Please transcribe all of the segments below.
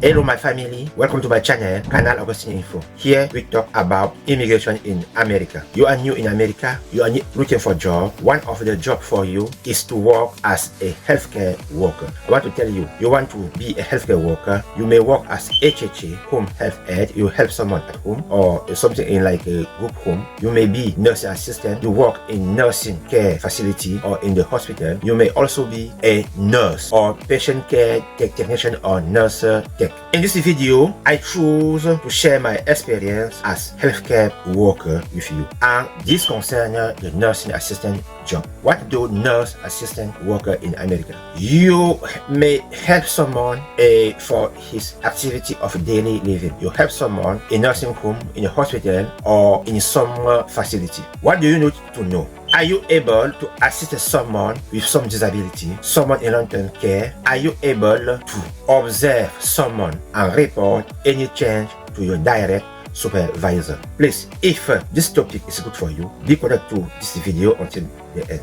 Hello my family, welcome to my channel, Canal Augustine Info. Here we talk about immigration in America. You are new in America, you are looking for a job. One of the jobs for you is to work as a healthcare worker. I want to tell you, you want to be a healthcare worker, you may work as HHA, home health aide, you help someone at home or something in like a group home. You may be nursing assistant, you work in nursing care facility or in the hospital. You may also be a nurse or patient care technician or nurse tech. In this video, I choose to share my experience as healthcare worker with you, and this concerns the nursing assistant job. What do nurse assistant worker in America? You may help someone for his activity of daily living. You help someone in nursing home, in a hospital, or in some facility. What do you need to know? Are you able to assist someone with some disability, someone in long-term care? Are you able to observe someone and report any change to your direct supervisor? Please, if this topic is good for you, be connected to this video until the end.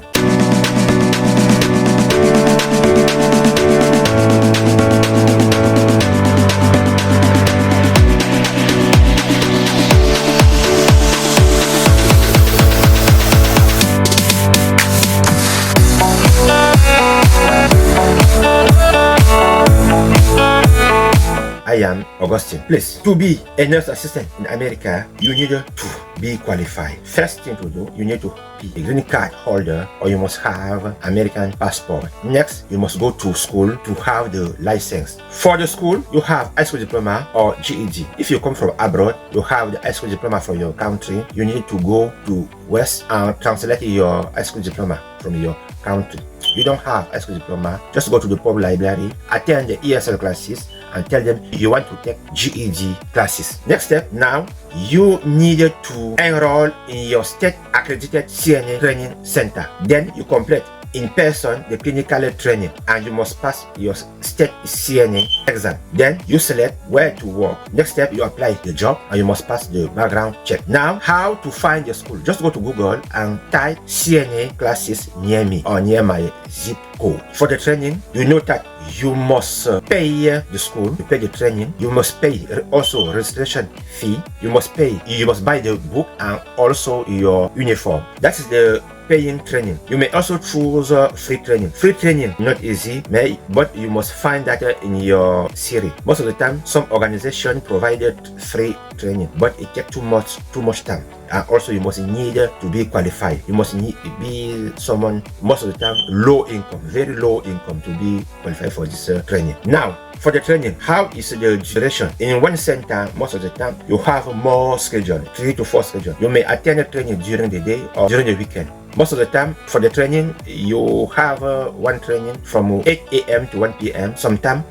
I am Augustine. Please, to be a nurse assistant in America, you need to be qualified. First thing to do, you need to be a green card holder or you must have American passport. Next, you must go to school to have the license. For the school, you have high school diploma or GED. If you come from abroad, you have the high school diploma from your country. You need to go to West and translate your high school diploma from your country. You don't have high school diploma, just go to the public library, attend the ESL classes, and tell them you want to take GED classes. Next step, now you needed to enroll in your state accredited CNA training center. Then you complete in person the clinical training and you must pass your state CNA exam. Then you select where to work. Next step, you apply the job and you must pass the background check. Now, how to find the school? Just go to Google and type CNA classes near me or near my zip code. For the training, you know that you must pay the school, you pay the training, you must pay also registration fee, you must buy the book and also your uniform. That is the paying training. You may also choose free training. Free training, not easy, but you must find that in your series. Most of the time, some organization provided free training, but it takes too much time. And also you must need to be qualified. You must need to be someone, most of the time, low income, very low income to be qualified for this training. Now, for the training, how is the duration? In one center, most of the time, you have more schedule, 3 to 4 schedule. You may attend the training during the day or during the weekend. Most of the time, for the training, you have one training from 8 a.m. to 1 p.m. Sometimes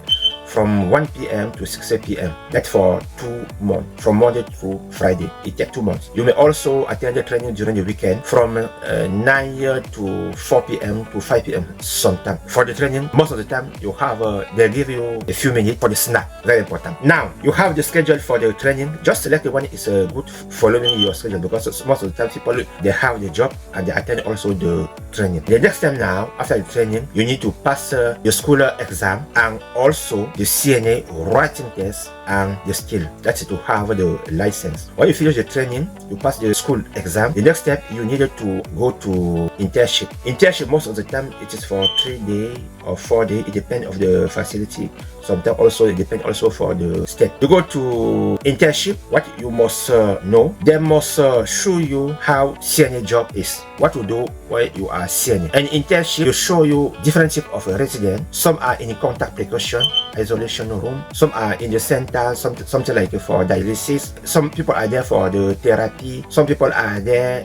from 1 p.m. to 6 p.m. That's for 2 months, from Monday to Friday. It takes 2 months. You may also attend the training during the weekend from 9 to 4 p.m. to 5 p.m. sometimes. For the training, most of the time, you have, they give you a few minutes for the snack. Very important. Now, you have the schedule for the training. Just select the one is good following your schedule, because most of the time, people, they have the job and they attend also the training. The next time now, after the training, you need to pass the school exam and also the CNA writing test and the skill. That's to have the license. When you finish the training, you pass the school exam. The next step, you needed to go to internship. Internship, most of the time, it is for 3 days or 4 days. It depends on the facility. Sometimes also it depends also for the state. To go to internship, what you must know, they must show you how CNA job is. What to do when you are CNA. And internship will show you different type of residents. Some are in contact precaution, isolation room. Some are in the center, something like for dialysis. Some people are there for the therapy. Some people are there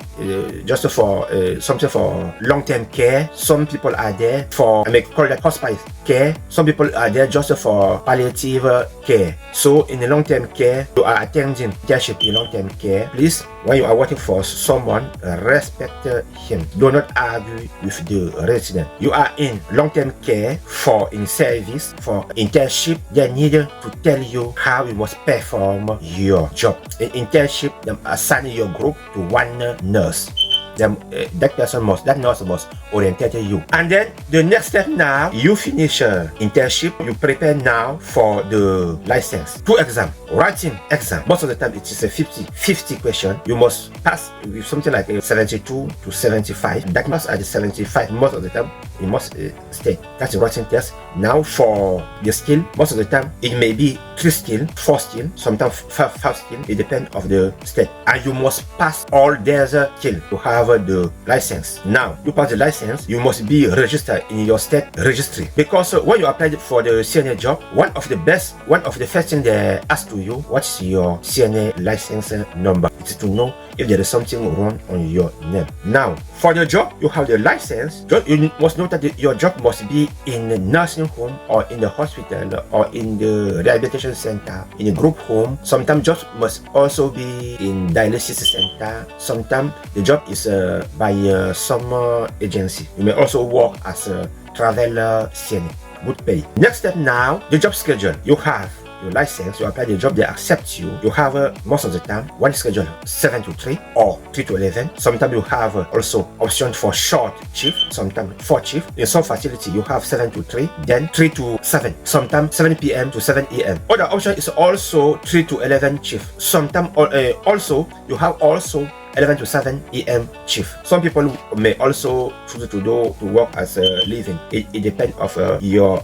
just for something for long-term care. Some people are there for, I may call that hospice care. Some people are there just for palliative care. So in the long-term care, you are attending internship in long-term care. Please, when you are working for someone, respect him. Do not argue with the resident. You are in long-term care for in service for internship. They need to tell you how you must perform your job. In internship, they assign your group to one nurse. that nurse must orientate you. And then the next step now, you finish internship, you prepare now for the license. 2 exam, writing exam. Most of the time it is a 50 question. You must pass with something like a 72 to 75. That must at the 75. Most of the time you must stay. That's the writing test. Now for the skill, most of the time it may be 3 skill, 4 skill, sometimes 5 skill. It depends of the state. And you must pass all their skill to have the license. Now you pass the license, you must be registered in your state registry, because when you apply for the CNA job, one of the first thing they ask to you, what's your CNA license number? It's to know if there is something wrong on your name. Now for the job, you have the license. You must know that your job must be in a nursing home or in the hospital or in the rehabilitation center, in a group home. Sometimes jobs must also be in dialysis center. Sometimes the job is by some agency. You may also work as a traveler CNA. Good pay. Next step now, the job schedule. You have your license, you apply the job, they accept you. You have most of the time one schedule 7 to 3 or 3 to 11. Sometimes you have also option for short shift, sometimes 4 shift. In some facility you have 7 to 3, then 3 to 7, sometimes 7 p.m. to 7 a.m. Other option is also 3 to 11 shift. Sometimes also you have also 11 to 7 a.m. shift. Some people may also choose to work as a living. It depends of your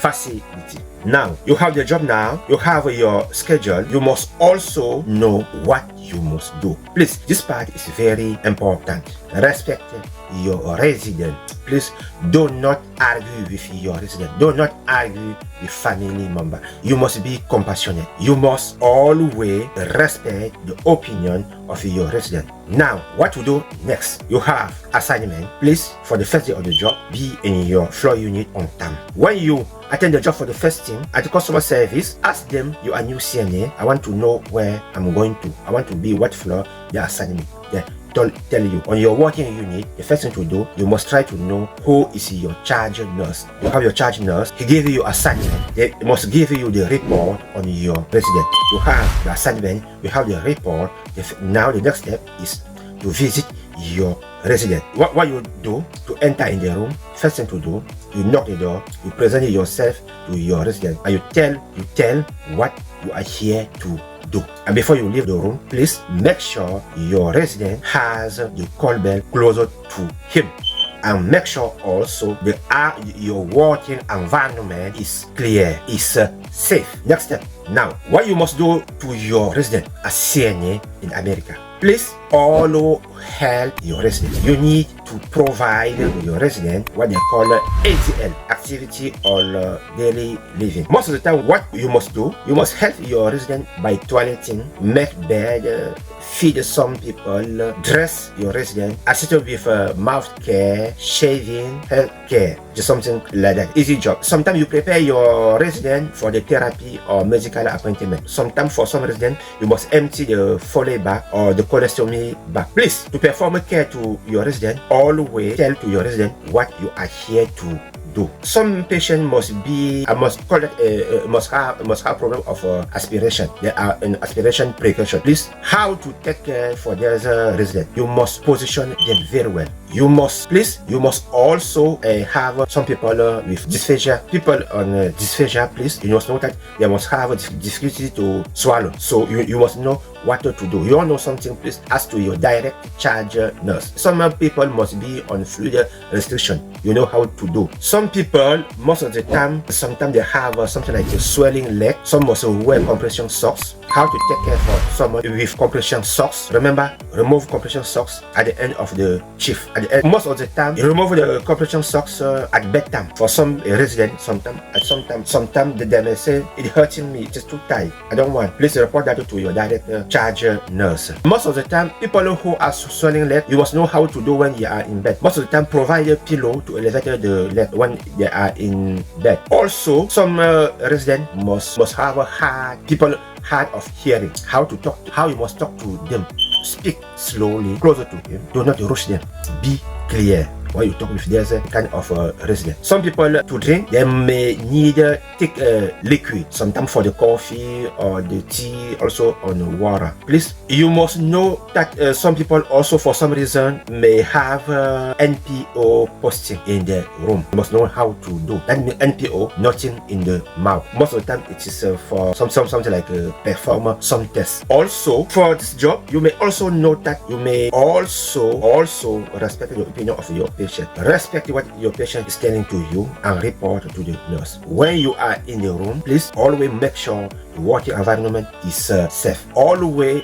facility. Now you have the job. Now you have your schedule. You must also know what you must do. Please, this part is very important. Respect your resident. Please do not argue with your resident. Do not argue with family member. You must be compassionate. You must always respect the opinion of your resident. Now, what to do next? You have assignment. Please, for the first day of the job, be in your floor unit on time. When you attend the job for the first thing at the customer service, ask them, you are new CNA. I want to know where I'm going to. I want to be what floor they assign me. Tell you on your working unit, the first thing to do, you must try to know who is your charge nurse. You have your charge nurse, he give you assignment, they must give you the report on your resident. You have the assignment, you have the report. Now the next step is to visit your resident. What you do to enter in the room, first thing to do, you knock the door, you present yourself to your resident, and you tell what you are here to do. And before you leave the room, please make sure your resident has the call bell closer to him, and make sure also your working environment is clear, is safe. Next step. Now, what you must do to your resident as CNA in America, please always help your resident. You need to provide your resident what they call ADL, activity or daily living. Most of the time, what you must do, you must help your resident by toileting, make bed, feed some people, dress your resident, assist with mouth care, shaving, health care, just something like that. Easy job. Sometimes you prepare your resident for the therapy or medical appointment. Sometimes for some resident, you must empty the Foley bag or the colostomy bag. Please, to perform care to your resident, always tell to your resident what you are here to do. Some patient must have problem of aspiration. There are an aspiration precaution. Please, how to take care for their resident? You must position them very well. You must also have some people with dysphagia. People on dysphagia, please, you must know that they must have a difficulty to swallow. So you must know what to do. You all know something, please ask to your direct charge nurse. Some people must be on fluid restriction. You know how to do. Some people, most of the time, sometimes they have something like a swelling leg. Some must wear compression socks. How to take care for someone with compression socks? Remember, remove compression socks at the end of the shift. At the end, most of the time, you remove the compression socks at bedtime. For some residents, sometimes they may say, it's hurting me, it's too tight, I don't want. Please report that to your direct charge nurse. Most of the time, people who are swelling leg, you must know how to do when you are in bed. Most of the time, provide a pillow to elevate the leg when they are in bed. Also, some residents must have a hard of hearing. How you must talk to them. Speak slowly, closer to him. Do not rush them. Be clear. when you talk with this kind of resident. Some people to drink, they may need take liquid, sometimes for the coffee or the tea, also on water. Please, you must know that some people also for some reason may have NPO posting in the room. You must know how to do that. Means NPO, nothing in the mouth. Most of the time it is for something like perform some tests. Also for this job, you may also know that you may also respect the opinion of your patient. Respect what your patient is telling to you and report to the nurse. When you are in the room, please always make sure the working environment is safe. Always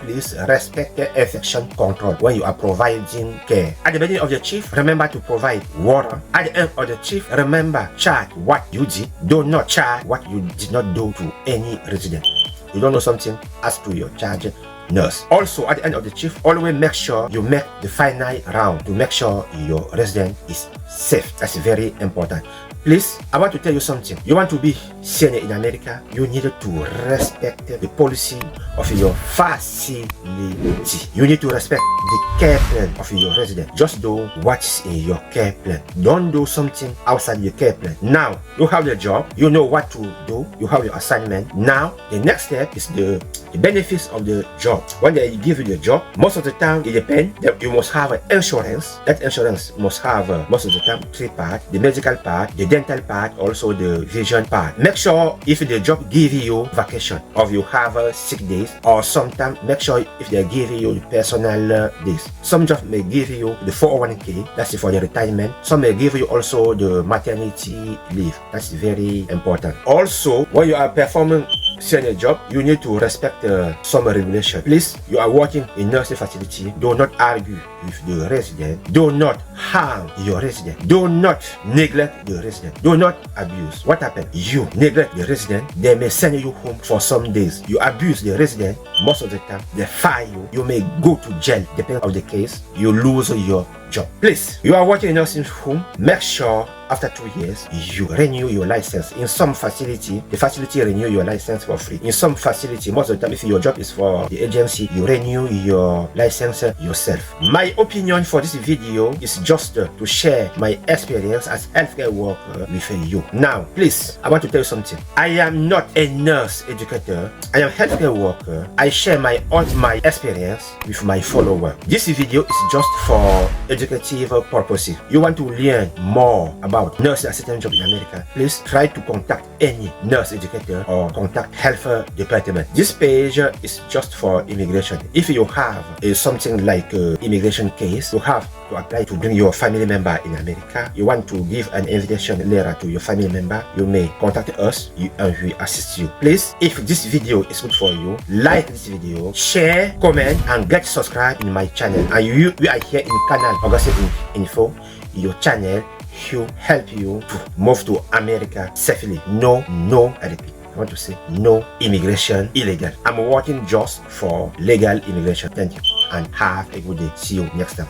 please respect the infection control when you are providing care. At the beginning of the shift, remember to provide water. At the end of the shift, remember charge what you did. Do not charge what you did not do to any resident. You don't know something, ask to your charge nurse. Also, at the end of the shift, always make sure you make the final round to make sure your resident is safe. That's very important. Please, I want to tell you something. You want to be senior in America, you need to respect the policy of your facility. You need to respect the care plan of your resident. Just do what's in your care plan. Don't do something outside your care plan. Now, you have the job, you know what to do, you have your assignment. Now, the next step is the benefits of the job. When they give you the job, most of the time it depends that you must have an insurance. That insurance must have most of the time 3 parts: the medical part, the dental part, also the vision part. Make sure if the job give you vacation or you have 6 days, or sometimes make sure if they give you the personal days. Some jobs may give you the 401k, that's for the retirement. Some may give you also the maternity leave. That's very important. Also, when you are performing senior job, you need to respect some regulation. Please, you are working in nursing facility, do not argue with the resident, do not harm your resident, do not neglect the resident, do not abuse. What happened? You neglect the resident, they may send you home for some days. You abuse the resident, most of the time they fire you. You may go to jail, depending on the case. You lose your job. Please, you are working in nursing home, make sure after 2 years you renew your license. In some facility, the facility renew your license for free. In some facility, most of the time, if your job is for the agency, you renew your license yourself. My opinion for this video is just to share my experience as healthcare worker with you. Now, please, I want to tell you something. I am not a nurse educator. I am a healthcare worker. I share my experience with my follower. This video is just for educative purposes. You want to learn more about nurse assistant job in America, please try to contact any nurse educator or contact health department. This page is just for immigration. If you have something like immigration case, you have to apply to bring your family member in America. You want to give an invitation letter to your family member, you may contact us and we assist you. Please, if this video is good for you, like this video, share, comment, and get subscribed in my channel. And we are here in Canal Augustine Info, your channel to help you to move to America safely. No, I repeat, I want to say no immigration illegal. I'm working just for legal immigration. Thank you and have a good day. See you next time.